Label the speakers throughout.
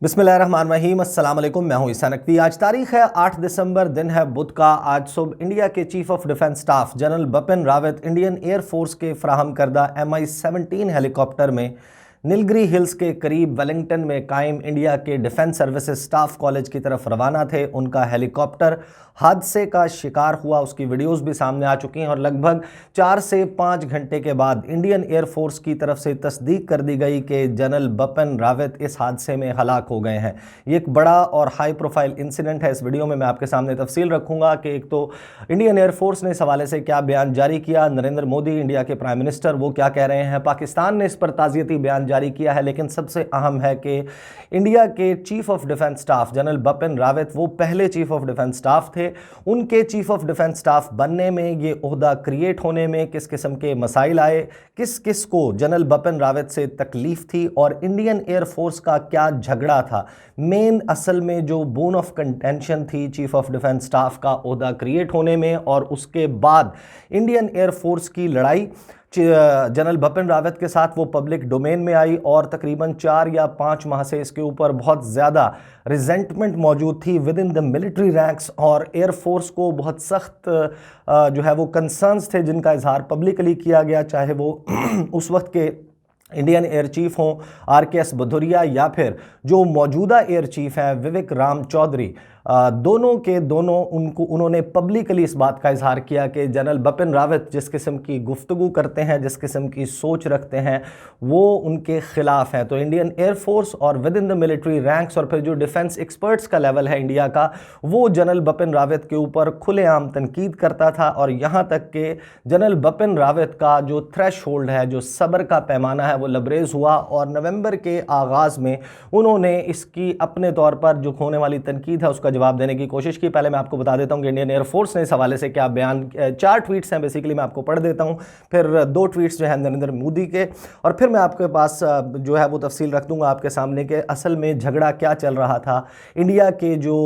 Speaker 1: बिस्मिल्लाहिर्रहमानिर्रहीम, अस्सलाम वालेकुम। मैं हूं ईसा नकवी। आज तारीख है 8 दिसंबर, दिन है बुध का। आज सुबह इंडिया के chief of defence staff general Bipin Rawat Indian air force के फ्राहम करदा MI-17 हेलीकॉप्टर में नीलगिरी हिल्स के करीब वेलिंगटन में कायम इंडिया के डिफेंस सर्विसेज स्टाफ कॉलेज की तरफ रवाना थे। उनका हेलीकॉप्टर हादसे का शिकार हुआ, उसकी वीडियोस भी सामने आ चुकी हैं और लगभग 4 से 5 घंटे के बाद इंडियन एयरफोर्स की तरफ से तस्दीक कर दी गई कि जनरल बिपिन रावत इस हादसे में हलाक हो गए हैं। ये एक बड़ा और हाई प्रोफाइल इंसिडेंट है। इस वीडियो में मैं आपके सामने तफसील रखूंगा कि एक तो इंडियन एयरफोर्स ने इस हवाले से क्या बयान जारी किया, नरेंद्र मोदी इंडिया के प्राइम मिनिस्टर वो क्या कह रहे हैं, पाकिस्तान ने इस पर ताज़ियती बयान जारी किया है। लेकिन सबसे अहम है कि इंडिया के chief of defence staff general Bipin Rawat वो पहले चीफ ऑफ डिफेंस स्टाफ थे। उनके चीफ ऑफ डिफेंस स्टाफ बनने में, ये ओहदा क्रिएट होने में किस किस्म के मसाइल आए, किस किस को जनरल बिपिन रावत से तकलीफ थी और इंडियन एयरफोर्स का क्या झगड़ा था। मेन असल में जो बोन ऑफ कंटेंशन थी चीफ ऑफ डिफेंस स्टाफ का ओहदा क्रिएट होने में और उसके बाद इंडियन एयरफोर्स की लड़ाई जनरल बिपिन रावत के साथ वो पब्लिक डोमेन में आई और तकरीबन 4 या 5 माह से इसके ऊपर बहुत ज़्यादा रिजेंटमेंट मौजूद थी with in the military ranks और एयरफोर्स को बहुत सख्त जो है वो कंसर्न्स थे जिनका इजहार पब्लिकली किया गया, चाहे वो उस वक्त के इंडियन एयर चीफ हों RKS भदौरिया या फिर जो मौजूदा एयर चीफ हैं विवेक राम चौधरी। दोनों के दोनों उन्होंने पब्लिकली इस बात का इजहार किया कि जनरल बिपिन रावत जिस किस्म की गुफ्तगू करते हैं, जिस किस्म की सोच रखते हैं, वो उनके ख़िलाफ़ हैं। तो इंडियन एयरफोर्स और with in the military ranks और फिर जो डिफेंस एक्सपर्ट्स का लेवल है इंडिया का, वो जनरल बिपिन रावत के ऊपर खुलेआम तनकीद करता था और यहाँ तक कि जनरल बिपिन रावत का जो थ्रेश होल्ड है, जो सब्र का पैमाना है, वो लबरेज हुआ और नवंबर के आगाज़ में उन्होंने इसकी अपने तौर पर जो होने वाली तनकीद है उसका जवाब देने की कोशिश की। पहले मैं आपको बता देता हूं कि इंडियन एयरफोर्स ने इस हवाले से क्या बयान, 4 ट्वीट्स हैं बेसिकली, मैं आपको पढ़ देता हूं, फिर 2 ट्वीट्स जो हैं नरेंद्र मोदी के और फिर मैं आपके पास जो है वो तफसील रख दूंगा आपके सामने के असल में झगड़ा क्या चल रहा था। इंडिया के जो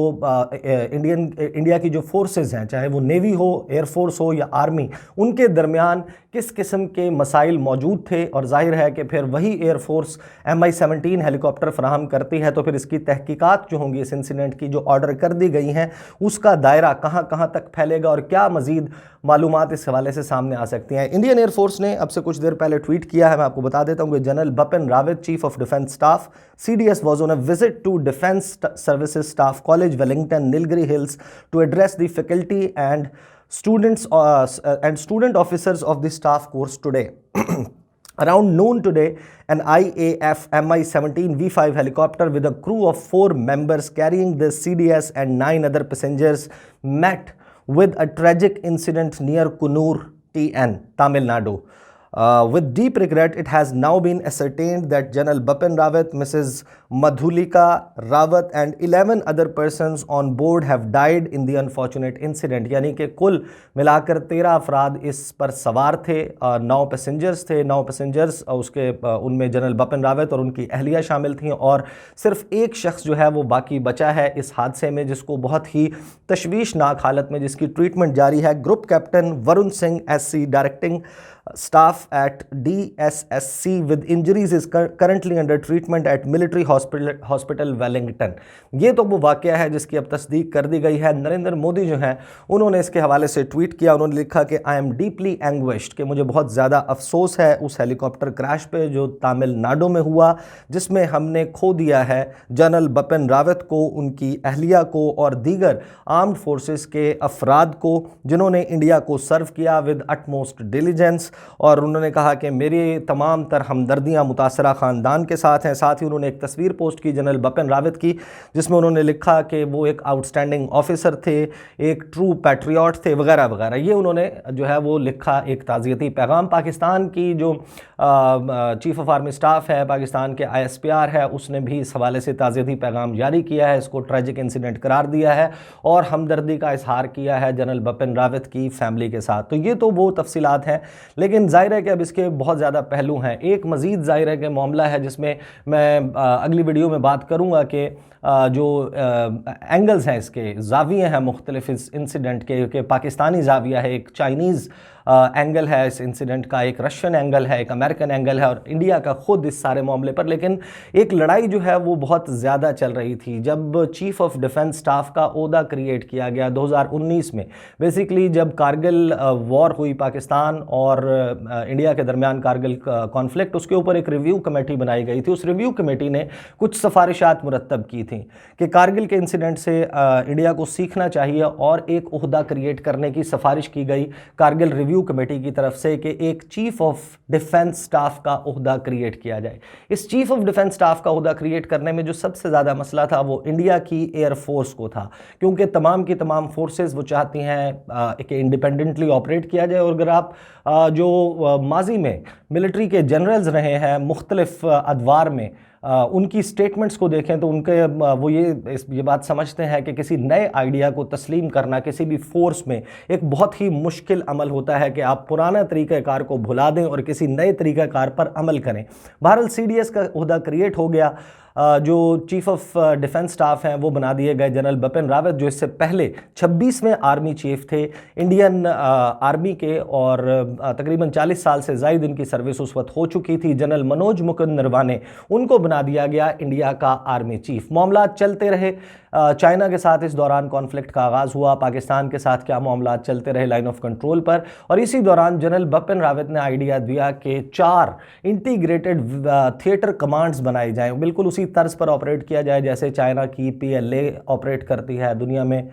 Speaker 1: इंडिया की जो फोर्सेज हैं, चाहे वो नेवी हो, एयरफोर्स हो या आर्मी, उनके दरमियान किस किस्म के मसाइल मौजूद थे और जाहिर है कि फिर वही एयरफोर्स MI-17 हेलीकॉप्टर फराहम करती है तो फिर इसकी तहकीकात जो होंगी, इस इंसिडेंट की जो ऑर्डर कर दी गई हैं उसका दायरा कहां कहां तक फैलेगा और क्या मजीद मालूमात इस हवाले से सामने आ सकती हैं। इंडियन एयरफोर्स ने अब से कुछ देर पहले ट्वीट किया है, मैं आपको बता देता हूं कि general Bipin Rawat chief of defence staff CDS was on a visit to Defense Services Staff College, Wellington, Nilgiri Hills to address the faculty and student officers of the staff course today. Around noon today, an IAF MI-17 V5 helicopter with a crew of 4 members carrying the CDS and 9 other passengers met with a tragic incident near Kunnur, TN, Tamil Nadu. With deep regret, it has now been ascertained that General Bipin Rawat, Mrs. Madhulika Rawat and 11 other persons on board have died in the unfortunate incident. यानी कि कुल मिलाकर 13 अफराद इस पर सवार थे, 9 passengers थे, 9 पैसेंजर्स उसके उनमें जनरल बिपिन रावत और उनकी अहलिया शामिल थी और सिर्फ एक शख्स जो है वो बाकी बचा है इस हादसे में, जिसको बहुत ही तशवीशनाक हालत में जिसकी ट्रीटमेंट जारी है। Group captain Varun Singh SC directing staff at DSSC with injuries is currently under treatment at military hospital Wellington। ये तो वो वाक़या है जिसकी अब तस्दीक कर दी गई है। नरेंद्र मोदी जो हैं उन्होंने इसके हवाले से ट्वीट किया, उन्होंने लिखा कि आई एम डीपली एंग्विश्ड, कि मुझे बहुत ज़्यादा अफसोस है उस हेलीकॉप्टर क्रैश पे जो तमिलनाडु में हुआ, जिसमें हमने खो दिया है जनरल बिपिन रावत को, उनकी अहलिया को और दीगर आर्म्ड फोर्सेस के अफराद को जिन्होंने इंडिया को सर्व किया विद अटमोस्ट डिलीजेंस। और उन्होंने कहा कि मेरी तमाम तर हमदर्दियाँ मुतासरा ख़ानदान के साथ हैं। साथ ही उन्होंने एक तस्वीर पोस्ट की जनरल बिपिन रावत की जिसमें उन्होंने लिखा कि वो एक आउटस्टैंडिंग ऑफिसर थे, एक ट्रू पैट्रियट थे, वगैरह वगैरह। ये उन्होंने जो है वो लिखा एक ताज़ियती पैगाम। पाकिस्तान की जो चीफ़ ऑफ आर्मी स्टाफ है, पाकिस्तान के ISPR है, उसने भी इस हवाले से ताज़ियती पैगाम जारी किया है, इसको ट्रेजिक इंसिडेंट करार दिया है और हमदर्दी का इजहार किया है जनरल बिपिन रावत की फैमिली के साथ। तो ये तो वो तफसीलात हैं, लेकिन ज़ाहिर है कि अब इसके बहुत ज़्यादा पहलू हैं। एक मज़ीद ज़ाहिर है कि मामला है जिसमें मैं अगली वीडियो में बात करूँगा कि जो एंगल्स हैं, इसके जाविये हैं मुख्तलिफ इस इंसिडेंट के, पाकिस्तानी जाविया है, एक चाइनीज़ एंगल है इस इंसिडेंट का, एक रशियन एंगल है, एक अमेरिकन एंगल है और इंडिया का खुद इस सारे मामले पर। लेकिन एक लड़ाई जो है वो बहुत ज़्यादा चल रही थी जब चीफ ऑफ डिफेंस स्टाफ का ओहदा क्रिएट किया गया 2019 में। बेसिकली जब कारगिल वॉर हुई पाकिस्तान और इंडिया के दरमियान, कारगिल कॉन्फ्लिक्ट, उसके ऊपर एक रिव्यू कमेटी बनाई गई थी। उस रिव्यू कमेटी ने कुछ सिफारिशात मुरतब की थी कि कारगिल के इंसिडेंट से इंडिया को सीखना चाहिए और एक ओहदा क्रिएट करने की सिफारिश की गई कारगिल रिव्यू कमेटी की तरफ से कि एक चीफ ऑफ डिफेंस स्टाफ का ओहदा क्रिएट किया जाए। इस चीफ ऑफ डिफेंस स्टाफ का ओहदा क्रिएट करने में जो सबसे ज़्यादा मसला था वो इंडिया की एयरफोर्स को था, क्योंकि तमाम की तमाम फोर्सेस वो चाहती हैं कि इंडिपेंडेंटली ऑपरेट किया जाए। और अगर आप जो माजी में मिलिट्री के जनरल्स रहे हैं मुख्तलिफ अदवार में, उनकी स्टेटमेंट्स को देखें तो उनके वो ये बात समझते हैं कि किसी नए आइडिया को तस्लीम करना किसी भी फोर्स में एक बहुत ही मुश्किल अमल होता है कि आप पुराना तरीक़ाकार को भुला दें और किसी नए तरीक़ाकार पर अमल करें। बहरहाल CDS का ओहदा क्रिएट हो गया। जो चीफ ऑफ डिफेंस स्टाफ हैं वो बना दिए गए जनरल बिपिन रावत, जो इससे पहले 26वें आर्मी चीफ थे इंडियन आर्मी के और तकरीबन 40 साल से ज़ायद इनकी सर्विस उस वक्त हो चुकी थी। जनरल मनोज मुकुंद नरवाने, उनको बना दिया गया इंडिया का आर्मी चीफ। मामला चलते रहे। चाइना के साथ इस दौरान कॉन्फ्लिक्ट का आगाज़ हुआ, पाकिस्तान के साथ क्या मामला चलते रहे लाइन ऑफ कंट्रोल पर। और इसी दौरान जनरल बिपिन रावत ने आइडिया दिया कि 4 इंटीग्रेटेड थिएटर कमांड्स बनाए जाएं, बिल्कुल उसी तर्ज पर ऑपरेट किया जाए जैसे चाइना की PLA ऑपरेट करती है। दुनिया में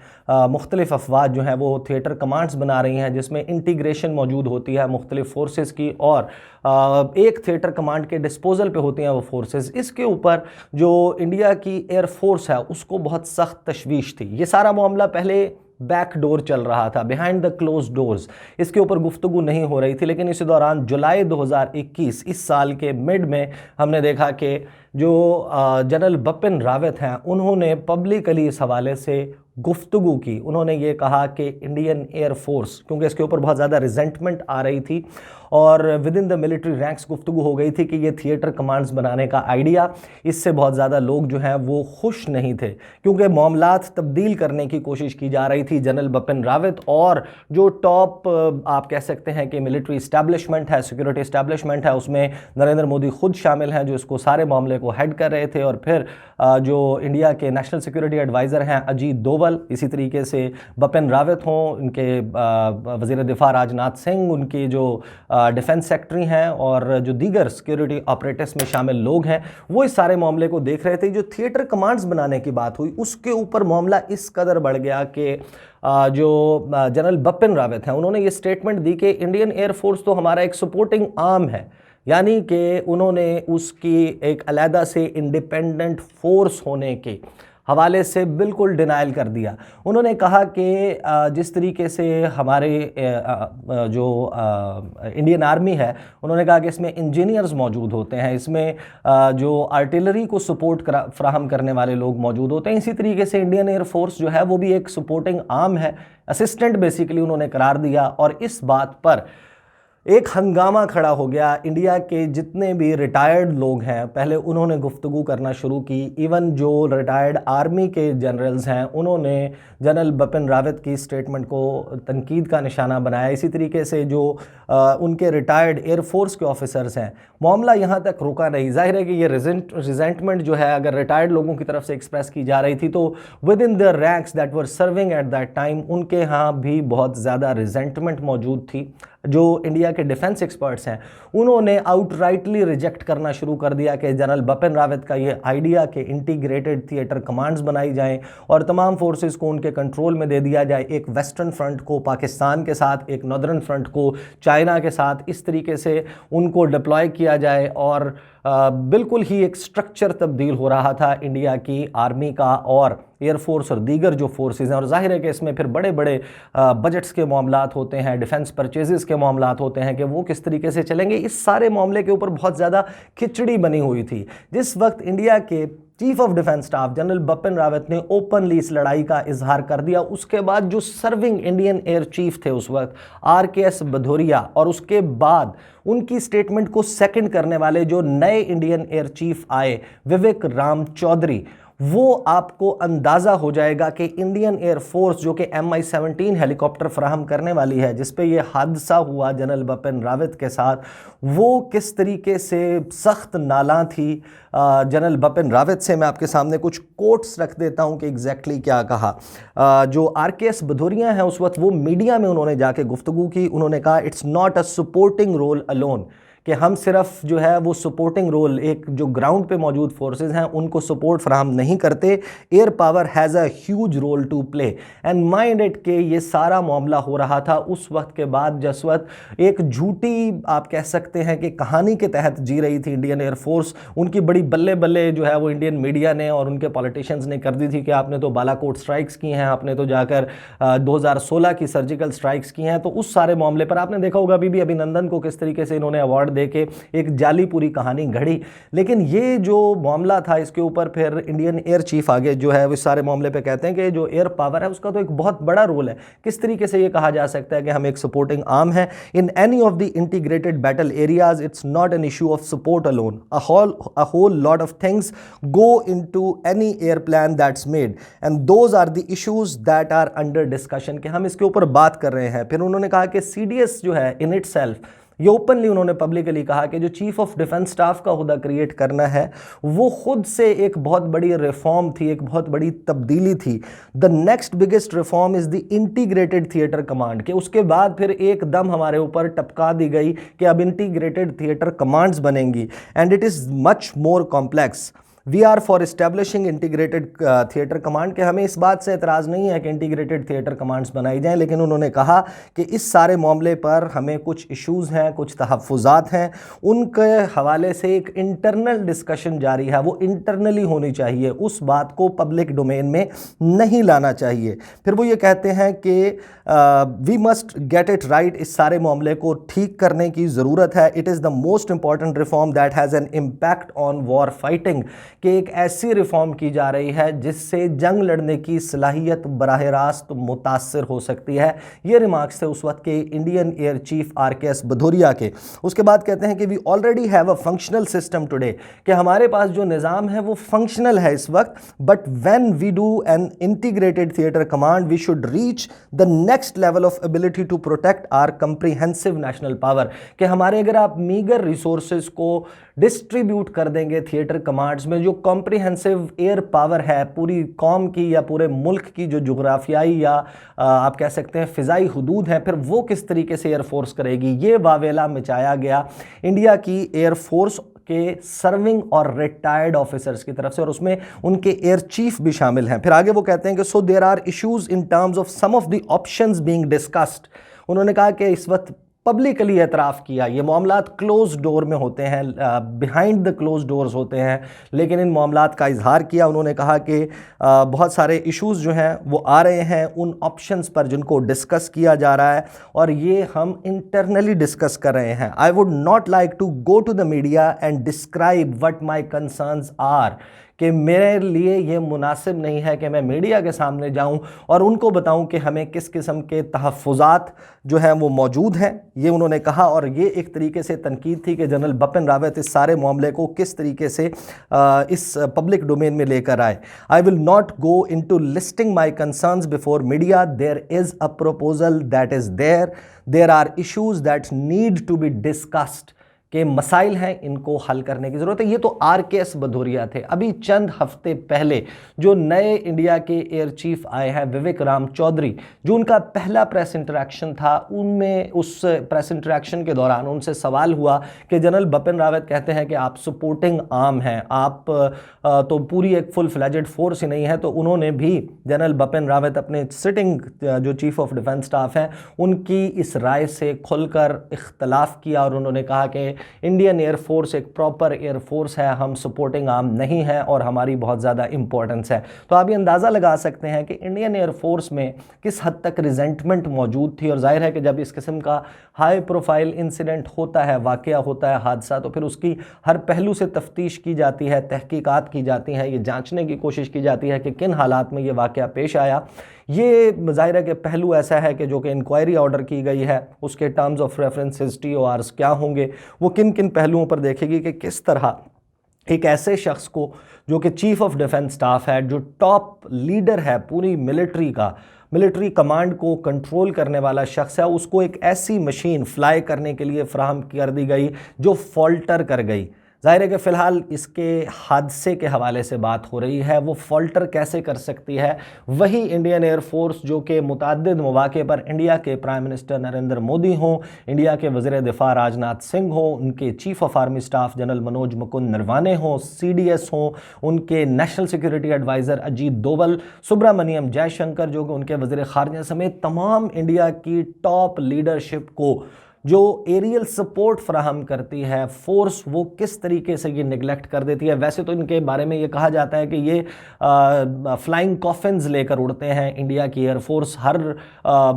Speaker 1: मुख्तलिफ अफवाज जो हैं वो थिएटर कमांड्स बना रही हैं जिसमें इंटीग्रेशन मौजूद होती है मुख्तलिफ फोर्सेस की, और एक थिएटर कमांड के डिस्पोजल पे होती हैं वो फोर्सेस। इसके ऊपर जो इंडिया की एयरफोर्स है उसको बहुत सख्त तशवीश थी। ये सारा मामला पहले बैक डोर चल रहा था, बिहाइंड द क्लोज डोर्स, इसके ऊपर गुफ्तगू नहीं हो रही थी। लेकिन इसी दौरान जुलाई 2021 इस साल के मिड में हमने देखा कि जो जनरल बिपिन रावत हैं उन्होंने पब्लिकली इस हवाले से गुफ्तगू की। उन्होंने ये कहा कि इंडियन एयरफोर्स, क्योंकि इसके ऊपर बहुत ज़्यादा रिजेंटमेंट आ रही थी और with in the military ranks गुफ्तगू हो गई थी कि ये थिएटर कमांड्स बनाने का आइडिया, इससे बहुत ज़्यादा लोग जो हैं वो खुश नहीं थे, क्योंकि मामलात तब्दील करने की कोशिश की जा रही थी। जनरल बिपिन रावत और जो टॉप आप कह सकते हैं कि मिलिट्री इस्टेब्लिशमेंट है, सिक्योरिटी इस्टेब्लिशमेंट है, उसमें नरेंद्र मोदी खुद शामिल हैं जो इसको सारे मामले को हेड कर रहे थे। और फिर जो इंडिया के नेशनल सिक्योरिटी एडवाइज़र हैं अजीत डोवल, इसी तरीके से बिपिन रावत हों, इनके वज़ीर दिफा राजनाथ सिंह, उनके जो डिफेंस सेक्रेटरी हैं और जो दीगर सिक्योरिटी ऑपरेटर्स में शामिल लोग हैं, वो इस सारे मामले को देख रहे थे। जो थिएटर कमांड्स बनाने की बात हुई उसके ऊपर मामला इस कदर बढ़ गया कि जो जनरल बिपिन रावत हैं उन्होंने ये स्टेटमेंट दी कि इंडियन एयरफोर्स तो हमारा एक सपोर्टिंग आर्म है, यानी कि उन्होंने उसकी एक अलहदा से इंडिपेंडेंट फोर्स होने के हवाले से बिल्कुल डिनाइल कर दिया। उन्होंने कहा कि जिस तरीके से हमारे जो इंडियन आर्मी है, उन्होंने कहा कि इसमें इंजीनियर्स मौजूद होते हैं, इसमें जो आर्टिलरी को सपोर्ट फ्राहम करने वाले लोग मौजूद होते हैं। इसी तरीके से इंडियन एयरफोर्स जो है वो भी एक सपोर्टिंग आर्म है, असिस्टेंट बेसिकली उन्होंने करार दिया। और इस बात पर एक हंगामा खड़ा हो गया। इंडिया के जितने भी रिटायर्ड लोग हैं पहले उन्होंने गुफ्तगू करना शुरू की। इवन जो रिटायर्ड आर्मी के जनरल्स हैं उन्होंने जनरल बिपिन रावत की स्टेटमेंट को तनकीद का निशाना बनाया। इसी तरीके से जो उनके रिटायर्ड एयरफोर्स के ऑफिसर्स हैं, मामला यहाँ तक रुका नहीं। जाहिर है कि ये रिजेंटमेंट जो है अगर रिटायर्ड लोगों की तरफ से एक्सप्रेस की जा रही थी तो with in the ranks that were serving at that time उनके यहाँ भी बहुत ज़्यादा रिजेंटमेंट मौजूद थी। जो इंडिया के डिफेंस एक्सपर्ट्स हैं उन्होंने आउटराइटली रिजेक्ट करना शुरू कर दिया कि जनरल बिपिन रावत का ये आइडिया कि इंटीग्रेटेड थिएटर कमांड्स बनाई जाएं और तमाम फोर्सेस को उनके कंट्रोल में दे दिया जाए, एक वेस्टर्न फ्रंट को पाकिस्तान के साथ, एक नॉर्दर्न फ्रंट को चाइना के साथ, इस तरीके से उनको डिप्लॉय किया जाए। और बिल्कुल ही एक स्ट्रक्चर तब्दील हो रहा था इंडिया की आर्मी का और एयरफोर्स और दीगर जो फोर्सेस हैं। और जाहिर है कि इसमें फिर बड़े बड़े बजट्स के मामलात होते हैं, डिफेंस परचेजेस के मामलात होते हैं कि वो किस तरीके से चलेंगे। इस सारे मामले के ऊपर बहुत ज़्यादा खिचड़ी बनी हुई थी। जिस वक्त इंडिया के chief of defence staff general Bipin Rawat ने ओपनली इस लड़ाई का इजहार कर दिया, उसके बाद जो सर्विंग इंडियन एयर चीफ थे उस वक्त RKS भदौरिया, और उसके बाद उनकी स्टेटमेंट को सेकंड करने वाले जो नए इंडियन एयर चीफ आए विवेक राम चौधरी, वो आपको अंदाज़ा हो जाएगा कि इंडियन एयरफोर्स जो कि MI-17 हेलीकॉप्टर फराहम करने वाली है, जिस पे ये हादसा हुआ जनरल बिपिन रावत के साथ, वो किस तरीके से सख्त नाला थी जनरल बिपिन रावत से। मैं आपके सामने कुछ कोट्स रख देता हूं कि एग्जैक्टली क्या कहा। जो RKS भदौरिया हैं उस वक्त वो मीडिया में उन्होंने जाके गुफ्तगू की। उन्होंने कहा it's not a supporting role alone, कि हम सिर्फ जो है वो सपोर्टिंग रोल, एक जो ग्राउंड पे मौजूद फोर्सेस हैं उनको सपोर्ट फराहम नहीं करते, air power has a huge role to play. And mind it के ये सारा मामला हो रहा था उस वक्त के बाद जिस वक्त एक झूठी आप कह सकते हैं कि कहानी के तहत जी रही थी इंडियन एयरफोर्स। उनकी बड़ी बल्ले बल्ले जो है वो इंडियन मीडिया ने और उनके पॉलिटिशियंस ने कर दी थी कि आपने तो बालाकोट स्ट्राइक्स की हैं, आपने तो जाकर 2016 की सर्जिकल स्ट्राइक्स की हैं। तो उस सारे मामले पर आपने देखा होगा अभी भी अभिनंदन को किस तरीके से इन्होंने अवार्ड देके एक जाली पूरी कहानी घड़ी। लेकिन ये जो मामला था इसके ऊपर फिर इंडियन एयर चीफ आगे जो है इस सारे मामले पे कहते हैं कि जो एयर पावर है उसका तो एक बहुत बड़ा रोल है। किस तरीके से ये कहा जा सकता है कि हम एक सपोर्टिंग आर्म है in any of the integrated battle areas. It's not an issue of support alone, a whole lot of things go into any air plan that's made and those are the issues that are under discussion, कि हम इसके ऊपर बात कर रहे हैं। फिर उन्होंने कहा कि CDS जो है इन इट सेल्फ, ये ओपनली उन्होंने पब्लिकली कहा कि जो चीफ ऑफ डिफेंस स्टाफ का ओहदा क्रिएट करना है वो खुद से एक बहुत बड़ी रिफॉर्म थी, एक बहुत बड़ी तब्दीली थी। The next biggest reform is the integrated theatre command, के उसके बाद फिर एकदम हमारे ऊपर टपका दी गई कि अब इंटीग्रेटेड थिएटर कमांड्स बनेंगी and it is much more complex. We are for establishing integrated theatre command, के हमें इस बात से एतराज़ नहीं है कि इंटीग्रेटेड थिएटर कमांड्स बनाई जाएं, लेकिन उन्होंने कहा कि इस सारे मामले पर हमें कुछ इश्यूज़ हैं, कुछ तहफ़्फ़ुज़ात हैं, उनके हवाले से एक इंटरनल डिस्कशन जारी है, वो इंटरनली होनी चाहिए, उस बात को पब्लिक डोमेन में नहीं लाना चाहिए। फिर वो ये कहते हैं कि we must get it right, इस सारे मामले को ठीक करने की ज़रूरत है। It is the most important reform that has an impact on war fighting, कि एक ऐसी रिफॉर्म की जा रही है जिससे जंग लड़ने की सलाहियत बराह रास्त मुतासर हो सकती है। ये रिमार्क्स थे उस वक्त के Indian air chief RKS Bhadauria के। उसके बाद कहते हैं कि we already have a functional system today, कि हमारे पास जो निज़ाम है वो फंक्शनल है इस वक्त, but when we do an integrated theatre command we should reach the next level of ability to protect our comprehensive national power, कि हमारे अगर आप मीगर रिसोर्सेज को डिस्ट्रीब्यूट कर देंगे थिएटर कमांड्स में, जो कॉम्प्रिहेंसिव एयर पावर है पूरी कौम की या पूरे मुल्क की, जो जोग्राफियाई या आप कह सकते हैं फ़िज़ाई हुदूद हैं, फिर वो किस तरीके से एयरफोर्स करेगी। ये वावेला मचाया गया इंडिया की एयरफोर्स के सर्विंग और रिटायर्ड ऑफिसर्स की तरफ से, और उसमें उनके एयर चीफ भी शामिल हैं। फिर आगे वो कहते हैं कि so there are issues in terms of some of the options being discussed. उन्होंने कहा कि इस वक्त पब्लिकली एतराफ़ किया, ये मामलात क्लोज डोर में होते हैं, बिहाइंड द क्लोज डोर्स होते हैं, लेकिन इन मामलात का इजहार किया। उन्होंने कहा कि बहुत सारे इश्यूज़ जो हैं वो आ रहे हैं उन ऑप्शंस पर जिनको डिस्कस किया जा रहा है, और ये हम इंटरनली डिस्कस कर रहे हैं। I would not like to go to the media and describe what my concerns are, कि मेरे लिए ये मुनासिब नहीं है कि मैं मीडिया के सामने जाऊं और उनको बताऊं कि हमें किस किस्म के तहफ़्फ़ुज़ात जो हैं वो मौजूद हैं। ये उन्होंने कहा, और ये एक तरीके से तनकीद थी कि जनरल बिपिन रावत इस सारे मामले को किस तरीके से इस पब्लिक डोमेन में लेकर आए। I will not go into listing my concerns before media, there is a proposal that is there are issues that need to be discussed, के मसाइल हैं, इनको हल करने की ज़रूरत है। ये तो RKS भदौरिया थे। अभी चंद हफ्ते पहले जो नए इंडिया के एयर चीफ आए हैं विवेक राम चौधरी, जो उनका पहला प्रेस इंटरेक्शन था, उनमें उस प्रेस इंटरेक्शन के दौरान उनसे सवाल हुआ कि जनरल बिपिन रावत कहते हैं कि आप सपोर्टिंग आर्म हैं, आप तो पूरी एक फुल फ्लेजेड फोर्स ही नहीं है। तो उन्होंने भी जनरल बिपिन रावत अपने सिटिंग जो चीफ ऑफ डिफेंस स्टाफ हैं उनकी इस राय से खुलकर इख्तलाफ किया, और उन्होंने कहा कि इंडियन एयरफोर्स एक प्रॉपर एयरफोर्स है, हम सपोर्टिंग आर्म नहीं है और हमारी बहुत ज़्यादा इंपॉर्टेंस है। तो आप ये अंदाज़ा लगा सकते हैं कि इंडियन एयरफोर्स में किस हद तक रिजेंटमेंट मौजूद थी। और जाहिर है कि जब इस किस्म का हाई प्रोफाइल इंसिडेंट होता है, वाक़या होता है, हादसा, तो फिर उसकी हर पहलू से तफ्तीश की जाती है, तहकीकात की जाती हैं, ये जांचने की कोशिश की जाती है कि किन हालात में ये वाक़या पेश आया। ये ज़ाहिर है कि पहलू ऐसा है कि जो कि इंक्वायरी ऑर्डर की गई है उसके टर्म्स ऑफ रेफरेंसेस TORs क्या होंगे, वो किन किन पहलुओं पर देखेगी कि किस तरह एक ऐसे शख्स को जो कि चीफ ऑफ डिफेंस स्टाफ है, जो टॉप लीडर है पूरी मिलिट्री का, मिलिट्री कमांड को कंट्रोल करने वाला शख्स है, उसको एक ऐसी मशीन फ्लाई करने के लिए फ्राहम कर दी गई जो फॉल्टर कर गई। ज़ाहिर है कि फ़िलहाल इसके हादसे के हवाले से बात हो रही है, वो फॉल्टर कैसे कर सकती है। वही इंडियन एयरफोर्स जो कि मुतअद्दिद मौक़े पर इंडिया के प्राइम मिनिस्टर नरेंद्र मोदी हों, इंडिया के वज़ीर दिफ़ा राजनाथ सिंह हों, उनके chief of army staff general Manoj Mukund Naravane हों, CDS हों, उनके national security adviser Ajit Doval, Subrahmanyam Jaishankar जो कि उनके वज़ीर ख़ारिजा समेत तमाम इंडिया की टॉप लीडरशिप को जो एरियल सपोर्ट फ्राहम करती है फोर्स, वो किस तरीके से ये निगलेक्ट कर देती है। वैसे तो इनके बारे में ये कहा जाता है कि ये फ्लाइंग कॉफिन्स लेकर उड़ते हैं इंडिया की एयरफोर्स। हर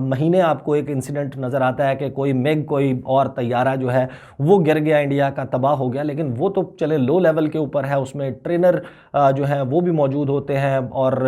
Speaker 1: महीने आपको एक इंसिडेंट नज़र आता है कि कोई मिग, कोई और तैयारा जो है वो गिर गया, इंडिया का तबाह हो गया, लेकिन वो तो चले लो लेवल के ऊपर है, उसमें ट्रेनर जो हैं वो भी मौजूद होते हैं और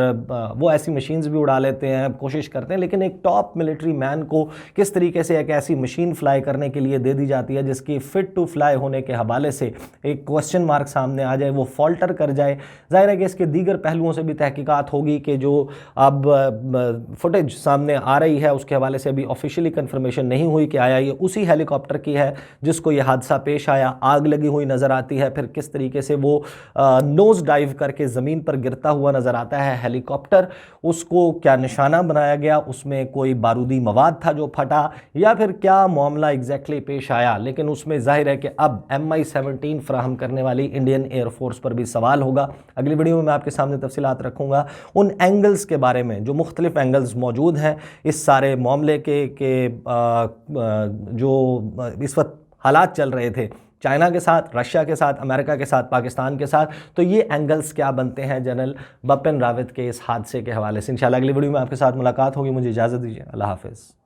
Speaker 1: वो ऐसी मशीन्स भी उड़ा लेते हैं, कोशिश करते हैं। लेकिन एक टॉप मिलिट्री मैन को किस तरीके से एक ऐसी मशीन फ्लाई करने के लिए दे दी जाती है जिसकी फिट टू फ्लाई होने के हवाले से एक क्वेश्चन मार्क सामने आ जाए, वो फॉल्टर कर जाए। जाहिर है कि इसके दीगर पहलुओं से भी तहकीकात होगी कि जो अब फुटेज सामने आ रही है उसके हवाले से अभी ऑफिशियली कंफर्मेशन नहीं हुई कि आया ये उसी हेलीकॉप्टर की है जिसको ये हादसा पेश आया। आग लगी हुई नज़र आती है, फिर किस तरीके से वो नोज डाइव करके ज़मीन पर गिरता हुआ नज़र आता है हेलीकॉप्टर। उसको क्या निशाना बनाया गया, उसमें कोई बारूदी मवाद था जो फटा, या फिर क्या मामला एग्जैक्टली पेश आया। लेकिन उसमें जाहिर है कि अब MI-17 फ्राहम करने वाली इंडियन एयरफोर्स पर भी सवाल होगा। अगली वीडियो में मैं आपके सामने तफसीलात रखूँगा उन एंगल्स के बारे में, जो मुख्तलिफ एंगल्स मौजूद हैं इस सारे मामले के जो इस वक्त हालात चल रहे थे चाइना के साथ, रशिया के साथ, अमेरिका के साथ, पाकिस्तान के साथ, तो ये एंगल्स क्या बनते हैं जनरल बिपिन रावत के इस हादसे के हवाले से। इंशाल्लाह अगली वीडियो में आपके साथ मुलाकात होगी। मुझे इजाज़त दीजिए। अल्लाह हाफ़िज़।